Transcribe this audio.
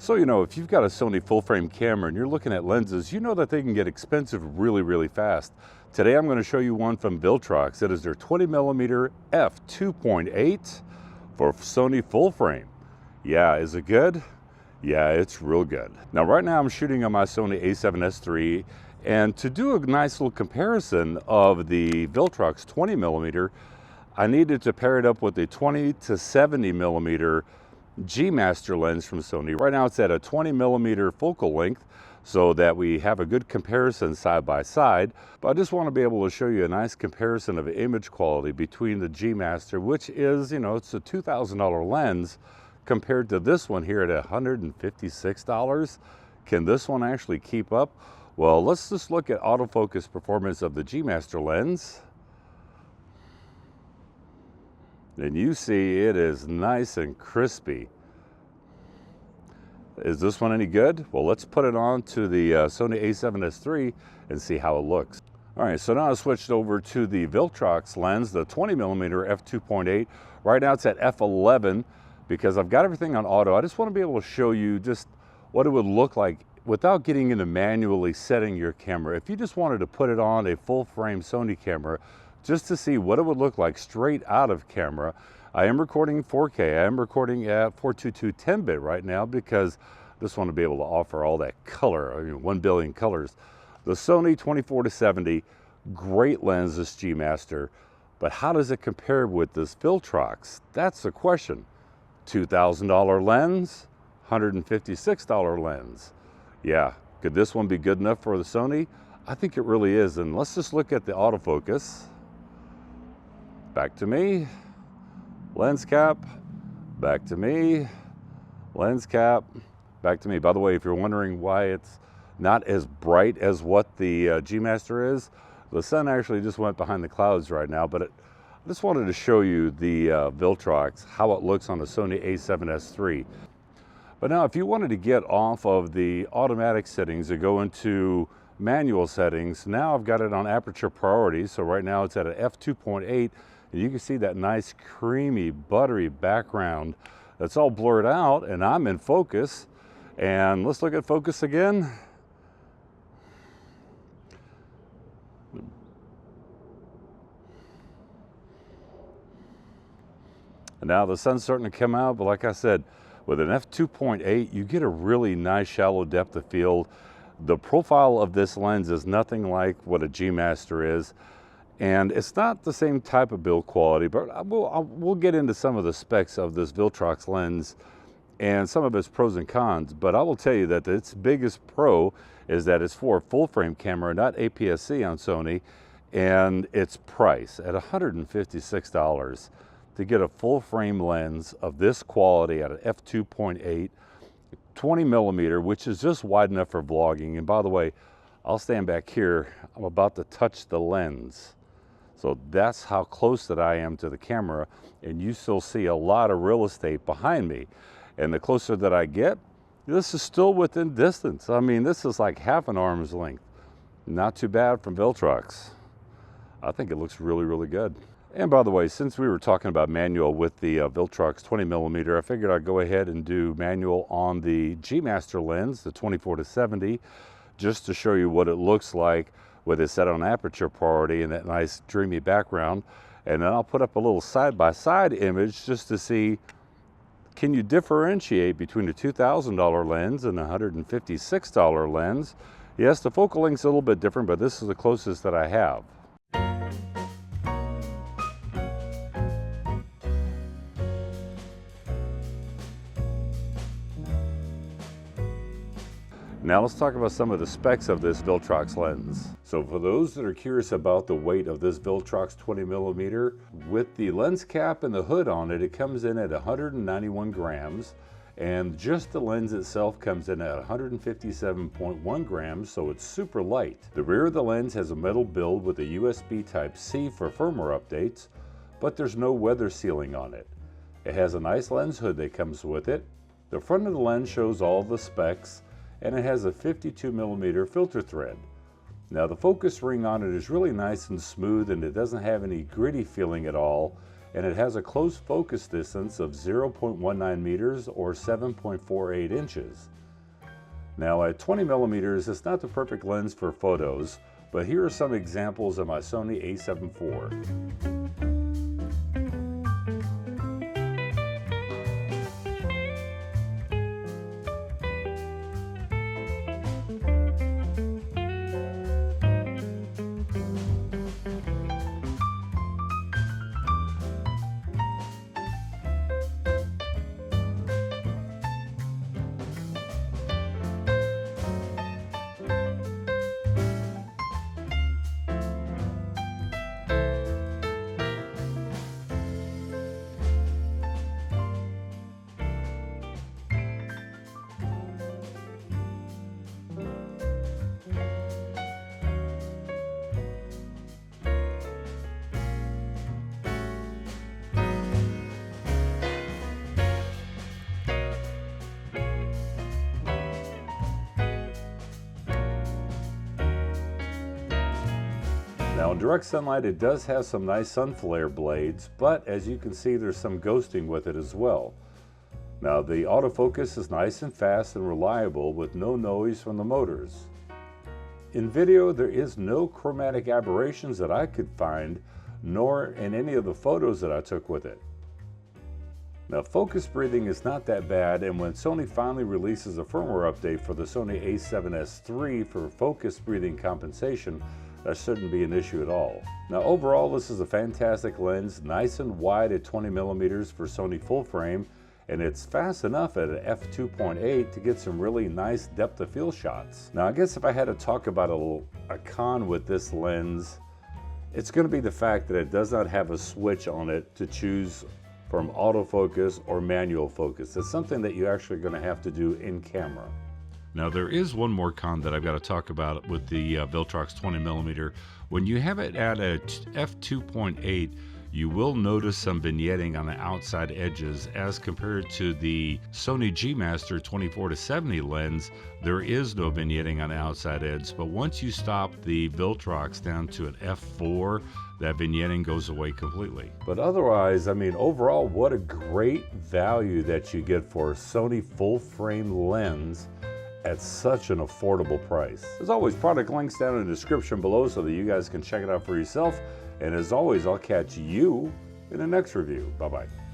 So, if you've got a Sony full frame camera and you're looking at lenses, you know that they can get expensive really, really fast. Today, I'm going to show you one from Viltrox. It is their 20mm f2.8 for Sony full frame. Yeah, is it good? Yeah, it's real good. Now, right now I'm shooting on my Sony a7S III, and to do a nice little comparison of the Viltrox 20mm, I needed to pair it up with a 20 to 70mm G Master lens from Sony. Right now it's at a 20mm focal length so that we have a good comparison side by side. But I just want to be able to show you a nice comparison of image quality between the G Master, which is, it's a $2,000 lens, compared to this one here at $156. Can this one actually keep up? Well, let's just look at autofocus performance of the G Master lens. And you see it is nice and crispy. Is this one any good? Well, let's put it on to the Sony a7S III and see how it looks. All right, so now I switched over to the Viltrox lens, the 20mm f2.8. Right now it's at f11 because I've got everything on auto. I just want to be able to show you just what it would look like without getting into manually setting your camera. If you just wanted to put it on a full frame Sony camera, just to see what it would look like straight out of camera. I am recording 4K. I am recording at 422 10-bit right now because I just want to be able to offer all that color, 1 billion colors. The Sony 24-70, great lens, this G Master, but how does it compare with this Viltrox? That's the question. $2,000 lens, $156 lens. Yeah, could this one be good enough for the Sony? I think it really is, and let's just look at the autofocus. Back to me, lens cap, back to me, lens cap, back to me. By the way, if you're wondering why it's not as bright as what the G Master is, the sun actually just went behind the clouds right now, but I just wanted to show you the Viltrox, how it looks on the Sony a7S III. But now if you wanted to get off of the automatic settings and go into manual settings, now I've got it on aperture priority. So right now it's at an f2.8. And you can see that nice creamy buttery background that's all blurred out, and I'm in focus. And let's look at focus again. And now the sun's starting to come out, but like I said, with an f2.8 you get a really nice shallow depth of field. The profile of this lens is nothing like what a G Master is. And it's not the same type of build quality, but we'll get into some of the specs of this Viltrox lens and some of its pros and cons. But I will tell you that its biggest pro is that it's for a full frame camera, not APS-C on Sony, and its price at $156 to get a full frame lens of this quality at an f2.8, 20mm, which is just wide enough for vlogging. And by the way, I'll stand back here. I'm about to touch the lens. So that's how close that I am to the camera, and you still see a lot of real estate behind me. And the closer that I get, this is still within distance. I mean, this is like half an arm's length. Not too bad from Viltrox. I think it looks really, really good. And by the way, since we were talking about manual with the Viltrox 20mm, I figured I'd go ahead and do manual on the G Master lens, the 24-70, just to show you what it looks like with it set on aperture priority and that nice dreamy background. And then I'll put up a little side-by-side image just to see, can you differentiate between a $2,000 lens and a $156 lens? Yes, the focal length's a little bit different, but this is the closest that I have. Now let's talk about some of the specs of this Viltrox lens. So for those that are curious about the weight of this Viltrox 20mm, with the lens cap and the hood on it, it comes in at 191 grams, and just the lens itself comes in at 157.1 grams, so it's super light. The rear of the lens has a metal build with a USB Type-C for firmware updates, but there's no weather sealing on it. It has a nice lens hood that comes with it. The front of the lens shows all the specs, and it has a 52mm filter thread. Now the focus ring on it is really nice and smooth, and it doesn't have any gritty feeling at all. and it has a close focus distance of 0.19 meters or 7.48 inches. Now at 20 millimeters, it's not the perfect lens for photos, but here are some examples of my Sony a7 IV. Now in direct sunlight, it does have some nice sun flare blades, but as you can see, there's some ghosting with it as well. Now the autofocus is nice and fast and reliable with no noise from the motors. In video, there is no chromatic aberrations that I could find, nor in any of the photos that I took with it. Now focus breathing is not that bad, and when Sony finally releases a firmware update for the Sony a7S III for focus breathing compensation, that shouldn't be an issue at all. Now overall, this is a fantastic lens, nice and wide at 20 millimeters for Sony Full Frame, and it's fast enough at an f2.8 to get some really nice depth of field shots. Now I guess if I had to talk about a con with this lens, it's going to be the fact that it does not have a switch on it to choose from autofocus or manual focus. It's something that you're actually going to have to do in camera. Now there is one more con that I've got to talk about with the Viltrox 20mm. When you have it at a f2.8, you will notice some vignetting on the outside edges as compared to the Sony G Master 24-70 lens. There is no vignetting on the outside edge, but once you stop the Viltrox down to an f4, that vignetting goes away completely. But otherwise, I mean, overall, what a great value that you get for a Sony full frame lens at such an affordable price. As always, product links down in the description below so that you guys can check it out for yourself. And as always, I'll catch you in the next review. Bye-bye.